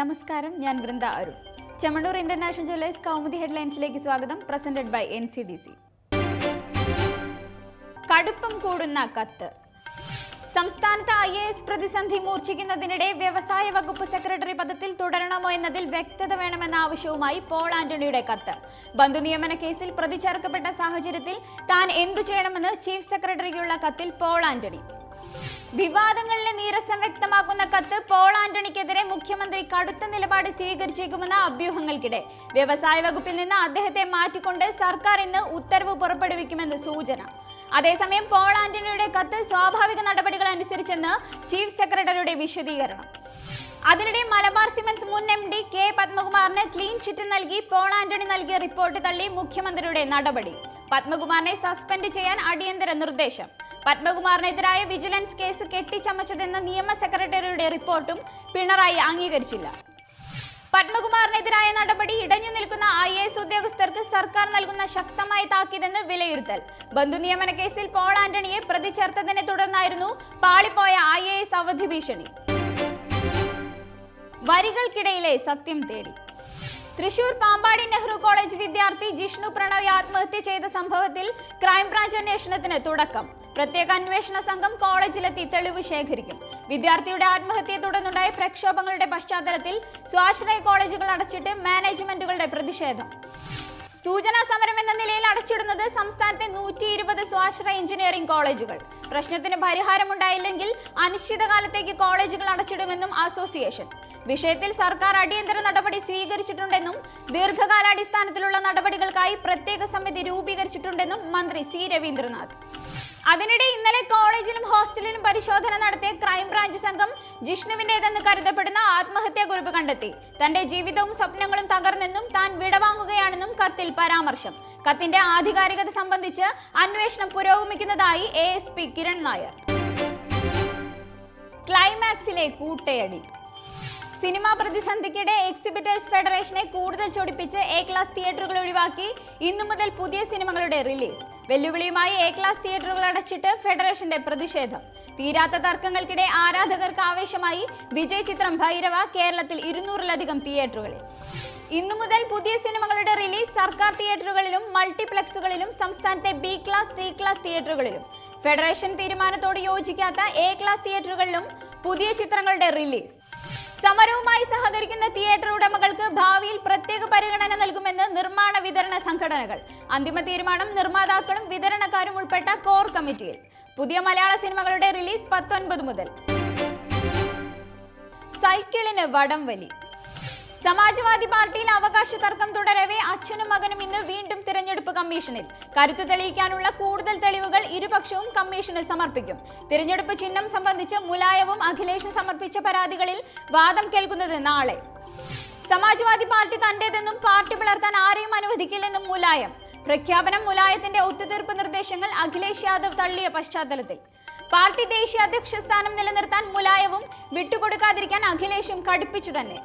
നമസ്കാരം, ഞാൻ Vrinda Arun. Chemmanur international jewellers Kaumudi ഹെഡ്ലൈൻസിലേക്ക് സ്വാഗതം. Presented by NCDC. കടുപ്പം കൂടുന്ന കത്ത്. സംസ്ഥാനത്ത് IAS പ്രതിസന്ധി മൂർച്ഛിക്കുന്നതിനിടെ വ്യവസായ വകുപ്പ് സെക്രട്ടറി പദത്തിൽ തുടരണമോ എന്നതിൽ വ്യക്തത വേണമെന്ന ആവശ്യവുമായി പോൾ ആന്റണിയുടെ കത്ത്. ബന്ധുനിയമന കേസിൽ പ്രതി ചേർക്കപ്പെട്ട സാഹചര്യത്തിൽ താൻ എന്തു ചെയ്യണമെന്ന് ചീഫ് സെക്രട്ടറിക്കുള്ള കത്തിൽ പോൾ ആന്റണി. വിവാദങ്ങളിലെ നീരസം വ്യക്തമാക്കുന്ന കത്ത് പോൾ ആന്റണിക്കെതിരെ മുഖ്യമന്ത്രി കടുത്ത നിലപാട് സ്വീകരിച്ചേക്കുമെന്ന അഭ്യൂഹങ്ങൾക്കിടെ വ്യവസായ വകുപ്പിൽ നിന്ന് അദ്ദേഹത്തെ മാറ്റിക്കൊണ്ട് സർക്കാർ ഇന്ന് ഉത്തരവ് പുറപ്പെടുവിക്കുമെന്ന് സൂചന. അതേസമയം പോൾ ആന്റണിയുടെ കത്ത് സ്വാഭാവിക നടപടികൾ അനുസരിച്ചെന്ന് ചീഫ് സെക്രട്ടറിയുടെ വിശദീകരണം. അതിനിടെ മലബാർ സിമന്റ്സ് മുൻ MD K പത്മകുമാറിന് ക്ലീൻ ചിറ്റ് നൽകി പോൾ ആന്റണി നൽകിയ റിപ്പോർട്ട് തള്ളി മുഖ്യമന്ത്രിയുടെ നടപടി. പത്മകുമാറിനെ സസ്പെൻഡ് ചെയ്യാൻ അടിയന്തര നിർദ്ദേശം. പത്മകുമാറിനെതിരായ വിജിലൻസ് കേസ് കെട്ടിച്ചമച്ചതെന്ന നിയമ സെക്രട്ടറിയുടെ റിപ്പോർട്ടും പിണറായി അംഗീകരിച്ചില്ല. പത്മകുമാറിനെതിരായ നടപടി ഇടഞ്ഞു നിൽക്കുന്ന IAS ഉദ്യോഗസ്ഥർക്ക് സർക്കാർ നൽകുന്ന ശക്തമായ താക്കീതെന്ന് വിലയിരുത്തൽ. ബന്ധുനിയമന കേസിൽ പോൾ ആന്റണിയെ പ്രതി ചേർത്തതിനെ തുടർന്നായിരുന്നു പാളിപ്പോയ IAS അവധി ഭീഷണി. വരികൾക്കിടയിലെ സത്യം തേടി. തൃശൂർ പാമ്പാടി നെഹ്റു കോളേജ് വിദ്യാർത്ഥി ജിഷ്ണു പ്രണോയ് ആത്മഹത്യ ചെയ്ത സംഭവത്തിൽ ക്രൈംബ്രാഞ്ച് അന്വേഷണത്തിന് തുടക്കം. പ്രത്യേക അന്വേഷണ സംഘം കോളേജിലെത്തി തെളിവ് ശേഖരിക്കും. വിദ്യാർത്ഥിയുടെ ആത്മഹത്യയെ തുടർന്നുണ്ടായ പ്രക്ഷോഭങ്ങളുടെ പശ്ചാത്തലത്തിൽ സ്വാശ്രയ കോളേജുകൾ അടച്ചിട്ട് മാനേജ്മെന്റുകളുടെ പ്രതിഷേധം. സൂചനാ സമരം എന്ന നിലയിൽ അടച്ചിടുന്നത് സംസ്ഥാനത്തെ 120 സ്വാശ്രയ എഞ്ചിനീയറിംഗ് കോളേജുകൾ. പ്രശ്നത്തിന് പരിഹാരമുണ്ടായില്ലെങ്കിൽ അനിശ്ചിതകാലത്തേക്ക് കോളേജുകൾ അടച്ചിടുമെന്നും അസോസിയേഷൻ. വിഷയത്തിൽ സർക്കാർ അടിയന്തര നടപടി സ്വീകരിച്ചിട്ടുണ്ടെന്നും ദീർഘകാലാടിസ്ഥാനത്തിലുള്ള നടപടികൾക്കായി പ്രത്യേക സമിതി രൂപീകരിച്ചിട്ടുണ്ടെന്നും മന്ത്രി C രവീന്ദ്രനാഥ്. അതിനിടെ ഇന്നലെ കോളേജിലും ഹോസ്റ്റലിലും പരിശോധന നടത്തിയ ക്രൈംബ്രാഞ്ച് സംഘം ജിഷ്ണുവിന്റേതെന്ന് കരുതപ്പെടുന്ന ആത്മഹത്യാക്കുറിപ്പ് കണ്ടെത്തി. തന്റെ ജീവിതവും സ്വപ്നങ്ങളും തകർന്നെന്നും താൻ വിടവാങ്ങുകയാണെന്നും കത്തിൽ പരാമർശം. കത്തിന്റെ ആധികാരികത സംബന്ധിച്ച് അന്വേഷണം പുരോഗമിക്കുന്നതായി ASP കിരൺ നായർ. ക്ലൈമാക്സിലെ കൂട്ടയടി. സിനിമാ പ്രതിസന്ധിക്കിടെ എക്സിബിറ്റേഴ്സ് ഫെഡറേഷനെ കൂടുതൽ ചൊടിപ്പിച്ച് A ക്ലാസ് തിയേറ്ററുകൾ ഒഴിവാക്കി ഇന്നു മുതൽ പുതിയ സിനിമകളുടെ റിലീസ്. വെല്ലുവിളിയുമായി A ക്ലാസ് തിയേറ്ററുകൾ അടച്ചിട്ട് ഫെഡറേഷന്റെ പ്രതിഷേധം. തീരാത്ത തർക്കങ്ങൾക്കിടെ ആരാധകർക്ക് ആവേശമായി വിജയ് ചിത്രം ഭൈരവ കേരളത്തിൽ 200-ലധികം തിയേറ്ററുകളിൽ. ഇന്നു മുതൽ പുതിയ സിനിമകളുടെ റിലീസ് സർക്കാർ തിയേറ്ററുകളിലും മൾട്ടിപ്ലക്സുകളിലും സംസ്ഥാനത്തെ B ക്ലാസ് C ക്ലാസ് തിയേറ്ററുകളിലും. ഫെഡറേഷൻ തീരുമാനത്തോട് യോജിക്കാത്ത A ക്ലാസ് തിയേറ്ററുകളിലും പുതിയ ചിത്രങ്ങളുടെ റിലീസ്. സമരവുമായി സഹകരിക്കുന്ന തിയേറ്റർ ഉടമകൾക്ക് ഭാവിയിൽ പ്രത്യേക പരിഗണന നൽകുമെന്ന് നിർമ്മാണ വിതരണ സംഘടനകൾ. അന്തിമ തീരുമാനം നിർമ്മാതാക്കളും വിതരണക്കാരും ഉൾപ്പെട്ട കോർ കമ്മിറ്റിയിൽ. പുതിയ മലയാള സിനിമകളുടെ റിലീസ് 19 മുതൽ. സൈക്കിളിന് വടംവലി. സമാജ്വാദി പാർട്ടിയിൽ അവകാശ തർക്കം തുടരവേ അച്ഛനും മകനും ഇന്ന് വീണ്ടും തിരഞ്ഞെടുപ്പ് കമ്മീഷനിൽ. കരുത്ത് തെളിയിക്കാനുള്ള കൂടുതൽ തെളിവുകൾ ഇരുപക്ഷവും കമ്മീഷന് സമർപ്പിക്കും. തിരഞ്ഞെടുപ്പ് ചിഹ്നം സംബന്ധിച്ച് മുലായവും അഖിലേഷും സമർപ്പിച്ച പരാതികളിൽ വാദം കേൾക്കുന്നത് നാളെ. സമാജ്വാദി പാർട്ടി തന്റേതെന്നും പാർട്ടി പിളർത്താൻ ആരെയും അനുവദിക്കില്ലെന്നും മുലായം. പ്രഖ്യാപനം മുലായത്തിന്റെ ഒത്തുതീർപ്പ് നിർദ്ദേശങ്ങൾ അഖിലേഷ് യാദവ് തള്ളിയ പശ്ചാത്തലത്തിൽ പാർട്ടി ദേശീയ അധ്യക്ഷ സ്ഥാനം നിലനിർത്താൻ മുലായവും വിട്ടുകൊടുക്കാതിരിക്കാൻ അഖിലേഷും കടുപ്പിച്ചു തന്നെ.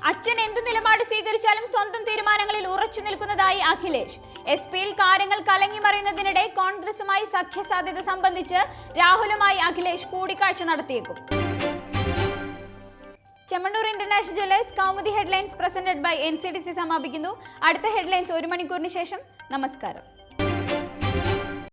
അച്ഛൻ എന്ത് നിലപാട് സ്വീകരിച്ചാലും സ്വന്തം തീരുമാനങ്ങളിൽ ഉറച്ചു നിൽക്കുന്നതായി അഖിലേഷ്. SP-യിൽ കാര്യങ്ങൾ കലങ്ങി മറിയുന്നതിനിടെ കോൺഗ്രസുമായി സഖ്യസാധ്യത സംബന്ധിച്ച് രാഹുലുമായി അഖിലേഷ് കൂടിക്കാഴ്ച നടത്തിയേക്കും. Chemmanur international jewellers Kaumudi headlines presented by NCDC സമാപിക്കുന്നു. അടുത്ത ഹെഡ്ലൈൻസ് 1 മണിക്കൂറിന് ശേഷം. നമസ്കാരം.